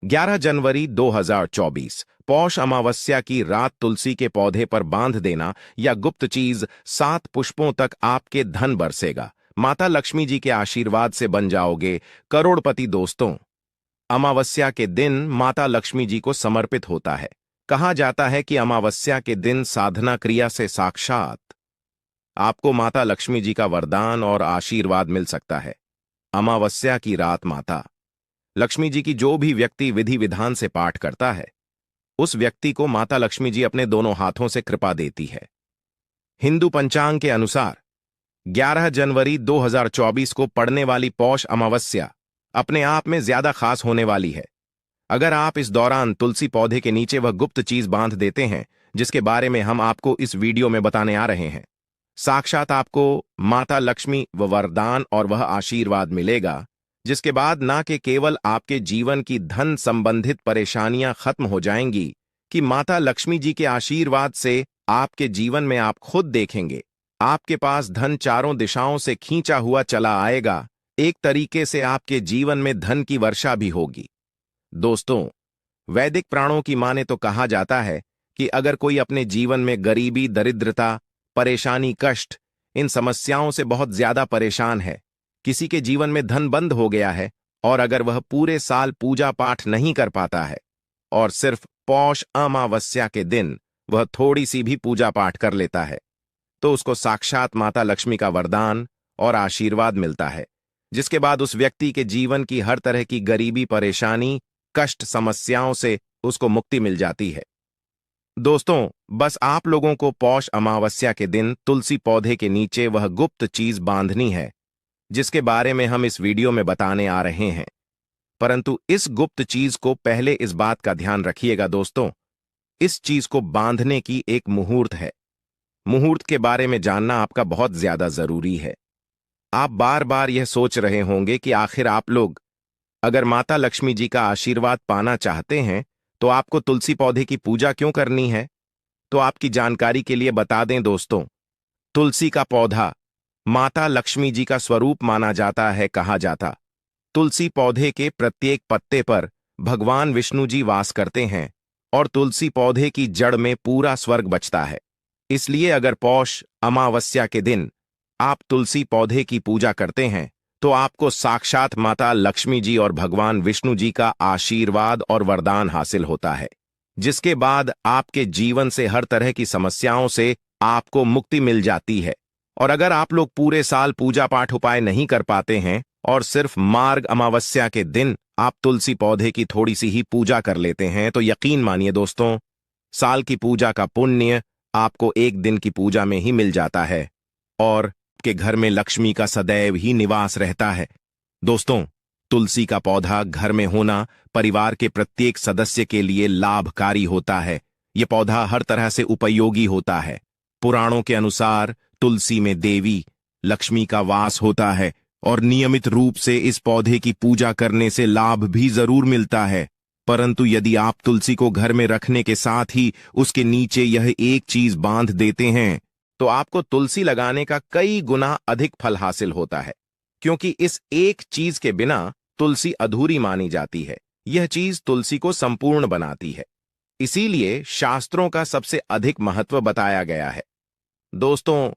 11 जनवरी 2024 पौष अमावस्या की रात तुलसी के पौधे पर बांध देना या गुप्त चीज 7 पुष्पों तक आपके धन बरसेगा। माता लक्ष्मी जी के आशीर्वाद से बन जाओगे करोड़पति। दोस्तों, अमावस्या के दिन माता लक्ष्मी जी को समर्पित होता है। कहा जाता है कि अमावस्या के दिन साधना क्रिया से साक्षात आपको माता लक्ष्मी जी का वरदान और आशीर्वाद मिल सकता है। अमावस्या की रात माता लक्ष्मी जी की जो भी व्यक्ति विधि विधान से पाठ करता है, उस व्यक्ति को माता लक्ष्मी जी अपने दोनों हाथों से कृपा देती है। हिंदू पंचांग के अनुसार 11 जनवरी 2024 को पड़ने वाली पौष अमावस्या अपने आप में ज्यादा खास होने वाली है। अगर आप इस दौरान तुलसी पौधे के नीचे वह गुप्त चीज बांध देते हैं जिसके बारे में हम आपको इस वीडियो में बताने आ रहे हैं, साक्षात आपको माता लक्ष्मी व वरदान और वह आशीर्वाद मिलेगा जिसके बाद ना कि केवल आपके जीवन की धन संबंधित परेशानियां खत्म हो जाएंगी, कि माता लक्ष्मी जी के आशीर्वाद से आपके जीवन में आप खुद देखेंगे आपके पास धन चारों दिशाओं से खींचा हुआ चला आएगा। एक तरीके से आपके जीवन में धन की वर्षा भी होगी। दोस्तों, वैदिक प्राणों की माने तो कहा जाता है कि अगर कोई अपने जीवन में गरीबी, दरिद्रता, परेशानी, कष्ट, इन समस्याओं से बहुत ज्यादा परेशान है, किसी के जीवन में धन बंद हो गया है और अगर वह पूरे साल पूजा पाठ नहीं कर पाता है और सिर्फ पौष अमावस्या के दिन वह थोड़ी सी भी पूजा पाठ कर लेता है, तो उसको साक्षात माता लक्ष्मी का वरदान और आशीर्वाद मिलता है, जिसके बाद उस व्यक्ति के जीवन की हर तरह की गरीबी, परेशानी, कष्ट, समस्याओं से उसको मुक्ति मिल जाती है। दोस्तों, बस आप लोगों को पौष अमावस्या के दिन तुलसी पौधे के नीचे वह गुप्त चीज बांधनी है जिसके बारे में हम इस वीडियो में बताने आ रहे हैं। परंतु इस गुप्त चीज को पहले इस बात का ध्यान रखिएगा दोस्तों, इस चीज को बांधने की एक मुहूर्त है। मुहूर्त के बारे में जानना आपका बहुत ज्यादा जरूरी है। आप बार बार यह सोच रहे होंगे कि आखिर आप लोग अगर माता लक्ष्मी जी का आशीर्वाद पाना चाहते हैं तो आपको तुलसी पौधे की पूजा क्यों करनी है। तो आपकी जानकारी के लिए बता दें दोस्तों, तुलसी का पौधा माता लक्ष्मी जी का स्वरूप माना जाता है। कहा जाता तुलसी पौधे के प्रत्येक पत्ते पर भगवान विष्णु जी वास करते हैं और तुलसी पौधे की जड़ में पूरा स्वर्ग बचता है। इसलिए अगर पौष अमावस्या के दिन आप तुलसी पौधे की पूजा करते हैं तो आपको साक्षात माता लक्ष्मी जी और भगवान विष्णु जी का आशीर्वाद और वरदान हासिल होता है, जिसके बाद आपके जीवन से हर तरह की समस्याओं से आपको मुक्ति मिल जाती है। और अगर आप लोग पूरे साल पूजा पाठ उपाय नहीं कर पाते हैं और सिर्फ मार्ग अमावस्या के दिन आप तुलसी पौधे की थोड़ी सी ही पूजा कर लेते हैं, तो यकीन मानिए दोस्तों, साल की पूजा का पुण्य आपको एक दिन की पूजा में ही मिल जाता है और के घर में लक्ष्मी का सदैव ही निवास रहता है। दोस्तों, तुलसी का पौधा घर में होना परिवार के प्रत्येक सदस्य के लिए लाभकारी होता है। यह पौधा हर तरह से उपयोगी होता है। पुराणों के अनुसार तुलसी में देवी लक्ष्मी का वास होता है और नियमित रूप से इस पौधे की पूजा करने से लाभ भी जरूर मिलता है। परंतु यदि आप तुलसी को घर में रखने के साथ ही उसके नीचे यह एक चीज बांध देते हैं तो आपको तुलसी लगाने का कई गुना अधिक फल हासिल होता है, क्योंकि इस एक चीज के बिना तुलसी अधूरी मानी जाती है। यह चीज तुलसी को संपूर्ण बनाती है, इसीलिए शास्त्रों का सबसे अधिक महत्व बताया गया है। दोस्तों,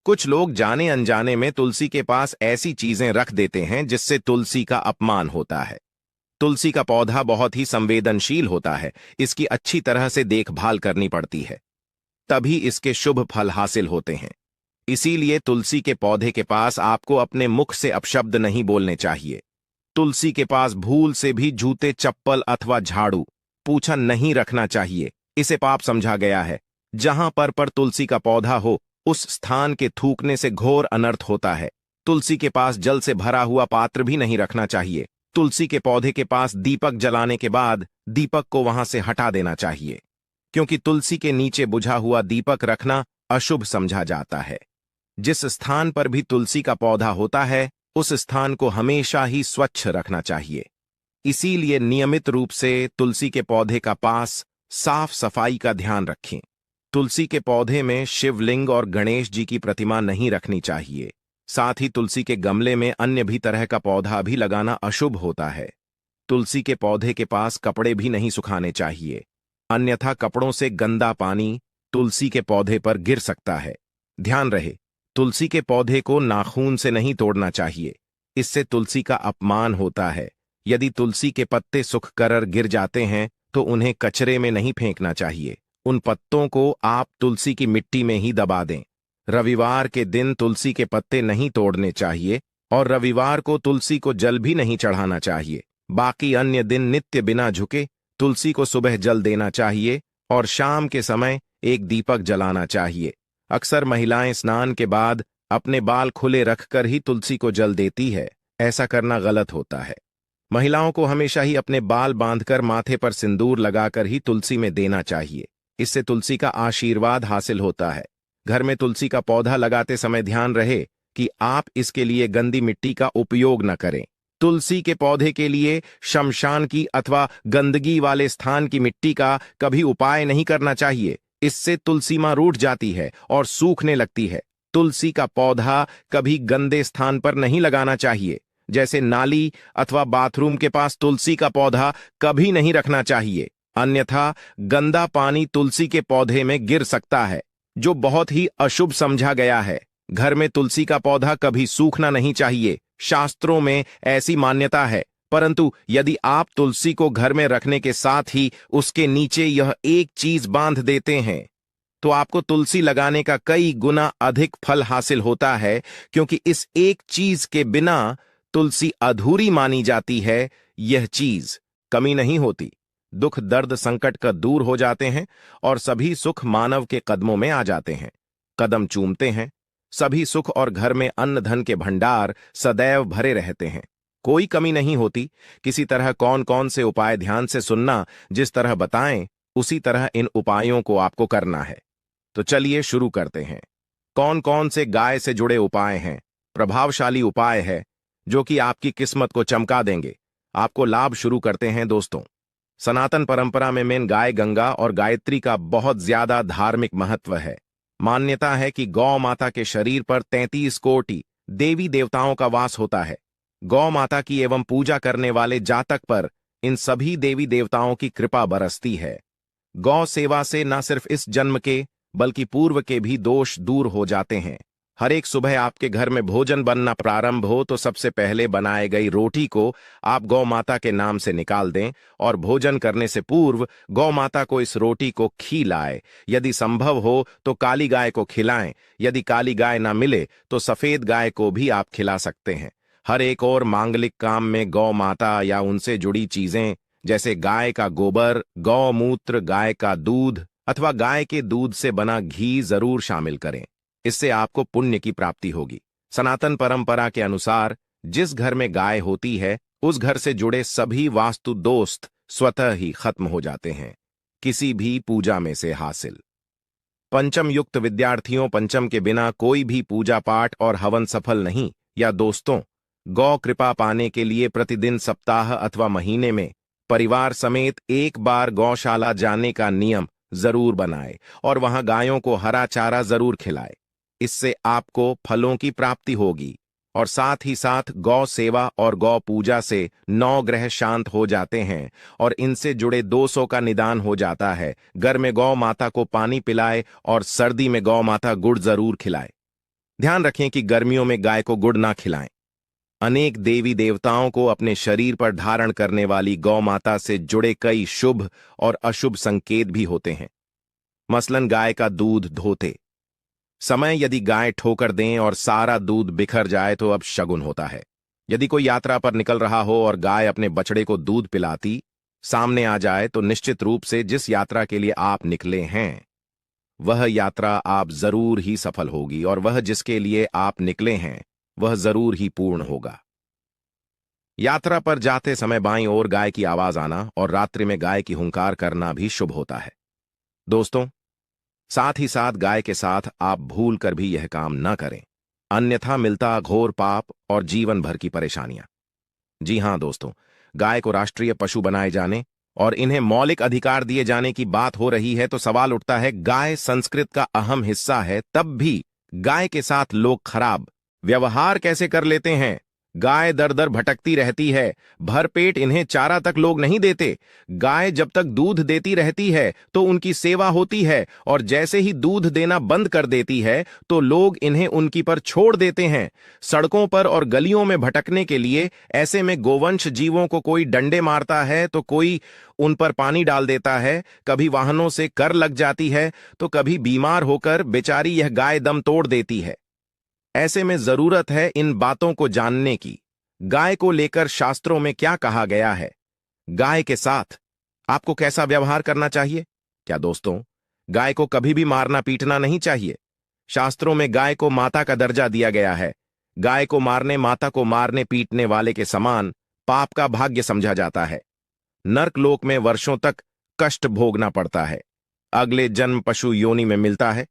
कुछ लोग जाने अनजाने में तुलसी के पास ऐसी चीजें रख देते हैं जिससे तुलसी का अपमान होता है। तुलसी का पौधा बहुत ही संवेदनशील होता है, इसकी अच्छी तरह से देखभाल करनी पड़ती है, तभी इसके शुभ फल हासिल होते हैं। इसीलिए तुलसी के पौधे के पास आपको अपने मुख से अपशब्द नहीं बोलने चाहिए। तुलसी के पास भूल से भी जूते, चप्पल अथवा झाड़ू, पूछा नहीं रखना चाहिए। इसे पाप समझा गया है। जहां पर तुलसी का पौधा हो उस स्थान के थूकने से घोर अनर्थ होता है। तुलसी के पास जल से भरा हुआ पात्र भी नहीं रखना चाहिए। तुलसी के पौधे के पास दीपक जलाने के बाद दीपक को वहां से हटा देना चाहिए, क्योंकि तुलसी के नीचे बुझा हुआ दीपक रखना अशुभ समझा जाता है। जिस स्थान पर भी तुलसी का पौधा होता है उस स्थान को हमेशा ही स्वच्छ रखना चाहिए। इसीलिए नियमित रूप से तुलसी के पौधे का पास साफ सफाई का ध्यान रखें। तुलसी के पौधे में शिवलिंग और गणेश जी की प्रतिमा नहीं रखनी चाहिए। साथ ही तुलसी के गमले में अन्य भी तरह का पौधा भी लगाना अशुभ होता है। तुलसी के पौधे के पास कपड़े भी नहीं सुखाने चाहिए, अन्यथा कपड़ों से गंदा पानी तुलसी के पौधे पर गिर सकता है। ध्यान रहे, तुलसी के पौधे को नाखून से नहीं तोड़ना चाहिए, इससे तुलसी का अपमान होता है। यदि तुलसी के पत्ते सूख कर गिर जाते हैं तो उन्हें कचरे में नहीं फेंकना चाहिए, उन पत्तों को आप तुलसी की मिट्टी में ही दबा दें। रविवार के दिन तुलसी के पत्ते नहीं तोड़ने चाहिए और रविवार को तुलसी को जल भी नहीं चढ़ाना चाहिए। बाकी अन्य दिन नित्य बिना झुके तुलसी को सुबह जल देना चाहिए और शाम के समय एक दीपक जलाना चाहिए। अक्सर महिलाएं स्नान के बाद अपने बाल खुले रखकर ही तुलसी को जल देती है, ऐसा करना गलत होता है। महिलाओं को हमेशा ही अपने बाल बांधकर माथे पर सिंदूर लगाकर ही तुलसी में देना चाहिए, इससे तुलसी का आशीर्वाद हासिल होता है। घर में तुलसी का पौधा लगाते समय ध्यान रहे कि आप इसके लिए गंदी मिट्टी का उपयोग न करें। तुलसी के पौधे के लिए शमशान की अथवा गंदगी वाले स्थान की मिट्टी का कभी उपाय नहीं करना चाहिए, इससे तुलसी मां रूठ जाती है और सूखने लगती है। तुलसी का पौधा कभी गंदे स्थान पर नहीं लगाना चाहिए, जैसे नाली अथवा बाथरूम के पास तुलसी का पौधा कभी नहीं रखना चाहिए, अन्यथा गंदा पानी तुलसी के पौधे में गिर सकता है, जो बहुत ही अशुभ समझा गया है। घर में तुलसी का पौधा कभी सूखना नहीं चाहिए, शास्त्रों में ऐसी मान्यता है। परंतु यदि आप तुलसी को घर में रखने के साथ ही उसके नीचे यह एक चीज बांध देते हैं तो आपको तुलसी लगाने का कई गुना अधिक फल हासिल होता है, क्योंकि इस एक चीज के बिना तुलसी अधूरी मानी जाती है। यह चीज कमी नहीं होती, दुख दर्द संकट का दूर हो जाते हैं और सभी सुख मानव के कदमों में आ जाते हैं। कदम चूमते हैं, सभी सुख और घर में अन्न धन के भंडार सदैव भरे रहते हैं, कोई कमी नहीं होती। किसी तरह कौन कौन से उपाय ध्यान से सुनना, जिस तरह बताएं उसी तरह इन उपायों को आपको करना है। तो चलिए शुरू करते हैं। कौन कौन से गाय से जुड़े उपाय हैं, प्रभावशाली उपाय है जो कि आपकी किस्मत को चमका देंगे, आपको लाभ। शुरू करते हैं दोस्तों। सनातन परंपरा में मेन गाय गंगा और गायत्री का बहुत ज्यादा धार्मिक महत्व है। मान्यता है कि गौ माता के शरीर पर 33 कोटि देवी देवताओं का वास होता है। गौ माता की एवं पूजा करने वाले जातक पर इन सभी देवी देवताओं की कृपा बरसती है। गौ सेवा से न सिर्फ इस जन्म के बल्कि पूर्व के भी दोष दूर हो जाते हैं। हर एक सुबह आपके घर में भोजन बनना प्रारंभ हो तो सबसे पहले बनाई गई रोटी को आप गौ माता के नाम से निकाल दें और भोजन करने से पूर्व गौ माता को इस रोटी को खिलाएं। यदि संभव हो तो काली गाय को खिलाएं, यदि काली गाय ना मिले तो सफेद गाय को भी आप खिला सकते हैं। हर एक और मांगलिक काम में गौ माता या उनसे जुड़ी चीजें जैसे गाय का गोबर, गौमूत्र, गाय का दूध अथवा गाय के दूध से बना घी जरूर शामिल करें, इससे आपको पुण्य की प्राप्ति होगी। सनातन परंपरा के अनुसार जिस घर में गाय होती है उस घर से जुड़े सभी वास्तु दोस्त स्वतः ही खत्म हो जाते हैं, किसी भी पूजा में से हासिल। पंचम युक्त विद्यार्थियों, पंचम के बिना कोई भी पूजा पाठ और हवन सफल नहीं। या दोस्तों, गौ कृपा पाने के लिए प्रतिदिन, सप्ताह अथवा महीने में परिवार समेत एक बार गौशाला जाने का नियम जरूर बनाए और वहां गायों को हरा चारा जरूर खिलाए। इससे आपको फलों की प्राप्ति होगी और साथ ही साथ गौ सेवा और गौ पूजा से 9 ग्रह शांत हो जाते हैं और इनसे जुड़े दोषों का निदान हो जाता है। घर में गौ माता को पानी पिलाए और सर्दी में गौ माता गुड़ जरूर खिलाए। ध्यान रखें कि गर्मियों में गाय को गुड़ ना खिलाएं। अनेक देवी देवताओं को अपने शरीर पर धारण करने वाली गौ माता से जुड़े कई शुभ और अशुभ संकेत भी होते हैं। मसलन गाय का दूध धोते समय यदि गाय ठोकर दें और सारा दूध बिखर जाए तो अब शगुन होता है। यदि कोई यात्रा पर निकल रहा हो और गाय अपने बछड़े को दूध पिलाती सामने आ जाए तो निश्चित रूप से जिस यात्रा के लिए आप निकले हैं वह यात्रा आप जरूर ही सफल होगी और वह जिसके लिए आप निकले हैं वह जरूर ही पूर्ण होगा। यात्रा पर जाते समय बाईं ओर गाय की आवाज आना और रात्रि में गाय की हुंकार करना भी शुभ होता है। दोस्तों, साथ ही साथ गाय के साथ आप भूल कर भी यह काम न करें, अन्यथा मिलता घोर पाप और जीवन भर की परेशानियां। जी हां दोस्तों, गाय को राष्ट्रीय पशु बनाए जाने और इन्हें मौलिक अधिकार दिए जाने की बात हो रही है तो सवाल उठता है, गाय संस्कृत का अहम हिस्सा है, तब भी गाय के साथ लोग खराब व्यवहार कैसे कर लेते हैं? गाय दर दर भटकती रहती है, भरपेट इन्हें चारा तक लोग नहीं देते। गाय जब तक दूध देती रहती है तो उनकी सेवा होती है, और जैसे ही दूध देना बंद कर देती है तो लोग इन्हें उनकी पर छोड़ देते हैं, सड़कों पर और गलियों में भटकने के लिए। ऐसे में गोवंश जीवों को कोई डंडे मारता है तो कोई उन पर पानी डाल देता है, कभी वाहनों से कर लग जाती है तो कभी बीमार होकर बेचारी यह गाय दम तोड़ देती है। ऐसे में जरूरत है इन बातों को जानने की। गाय को लेकर शास्त्रों में क्या कहा गया है, गाय के साथ आपको कैसा व्यवहार करना चाहिए? क्या दोस्तों, गाय को कभी भी मारना पीटना नहीं चाहिए। शास्त्रों में गाय को माता का दर्जा दिया गया है। गाय को मारने माता को मारने पीटने वाले के समान पाप का भाग्य समझा जाता है। नर्कलोक में वर्षों तक कष्ट भोगना पड़ता है। अगले जन्म पशु योनि में मिलता है।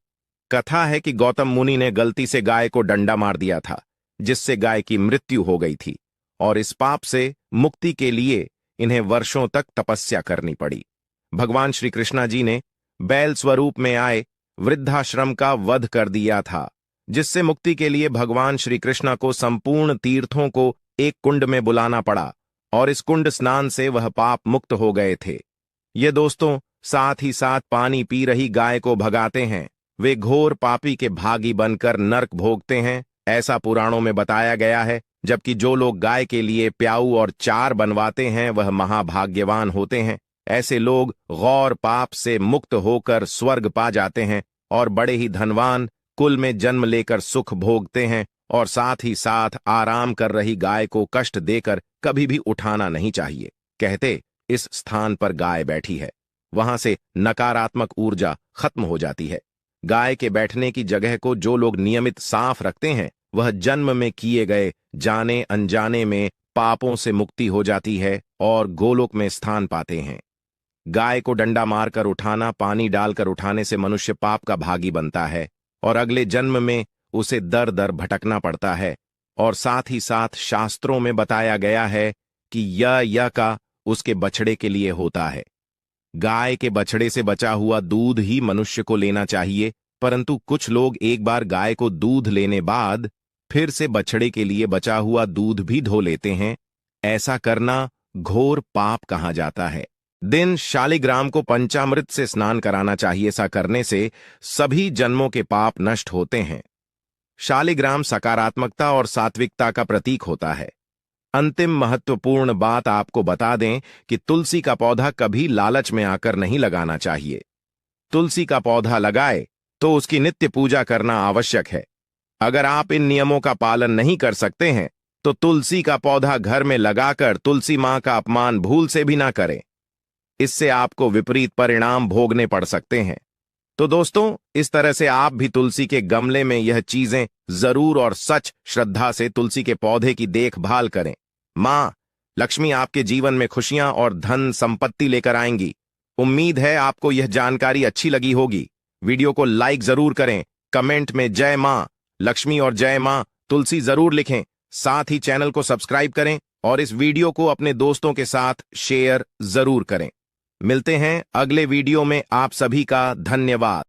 कथा है कि गौतम मुनि ने गलती से गाय को डंडा मार दिया था, जिससे गाय की मृत्यु हो गई थी, और इस पाप से मुक्ति के लिए इन्हें वर्षों तक तपस्या करनी पड़ी। भगवान श्री कृष्णा जी ने बैल स्वरूप में आए वृद्धाश्रम का वध कर दिया था, जिससे मुक्ति के लिए भगवान श्री कृष्णा को संपूर्ण तीर्थों को एक कुंड में बुलाना पड़ा, और इस कुंड स्नान से वह पाप मुक्त हो गए थे। ये दोस्तों साथ ही साथ पानी पी रही गाय को भगाते हैं। वे घोर पापी के भागी बनकर नर्क भोगते हैं, ऐसा पुराणों में बताया गया है। जबकि जो लोग गाय के लिए प्याऊ और चार बनवाते हैं वह महाभाग्यवान होते हैं। ऐसे लोग गौर पाप से मुक्त होकर स्वर्ग पा जाते हैं और बड़े ही धनवान कुल में जन्म लेकर सुख भोगते हैं। और साथ ही साथ आराम कर रही गाय को कष्ट देकर कभी भी उठाना नहीं चाहिए। कहते इस स्थान पर गाय बैठी है, वहां से नकारात्मक ऊर्जा खत्म हो जाती है। गाय के बैठने की जगह को जो लोग नियमित साफ रखते हैं वह जन्म में किए गए जाने अनजाने में पापों से मुक्ति हो जाती है और गोलोक में स्थान पाते हैं। गाय को डंडा मारकर उठाना, पानी डालकर उठाने से मनुष्य पाप का भागी बनता है और अगले जन्म में उसे दर दर भटकना पड़ता है। और साथ ही साथ शास्त्रों में बताया गया है कि यह का उसके बछड़े के लिए होता है। गाय के बछड़े से बचा हुआ दूध ही मनुष्य को लेना चाहिए, परंतु कुछ लोग एक बार गाय को दूध लेने बाद फिर से बछड़े के लिए बचा हुआ दूध भी धो लेते हैं। ऐसा करना घोर पाप कहा जाता है। दिन शालिग्राम को पंचामृत से स्नान कराना चाहिए। ऐसा करने से सभी जन्मों के पाप नष्ट होते हैं। शालिग्राम सकारात्मकता और सात्विकता का प्रतीक होता है। अंतिम महत्वपूर्ण बात आपको बता दें कि तुलसी का पौधा कभी लालच में आकर नहीं लगाना चाहिए। तुलसी का पौधा लगाए तो उसकी नित्य पूजा करना आवश्यक है। अगर आप इन नियमों का पालन नहीं कर सकते हैं तो तुलसी का पौधा घर में लगाकर तुलसी मां का अपमान भूल से भी ना करें। इससे आपको विपरीत परिणाम भोगने पड़ सकते हैं। तो दोस्तों, इस तरह से आप भी तुलसी के गमले में यह चीजें जरूर और सच श्रद्धा से तुलसी के पौधे की देखभाल करें। मां लक्ष्मी आपके जीवन में खुशियां और धन संपत्ति लेकर आएंगी। उम्मीद है आपको यह जानकारी अच्छी लगी होगी। वीडियो को लाइक जरूर करें, कमेंट में जय मां लक्ष्मी और जय मां तुलसी जरूर लिखें। साथ ही चैनल को सब्सक्राइब करें और इस वीडियो को अपने दोस्तों के साथ शेयर जरूर करें। मिलते हैं अगले वीडियो में। आप सभी का धन्यवाद।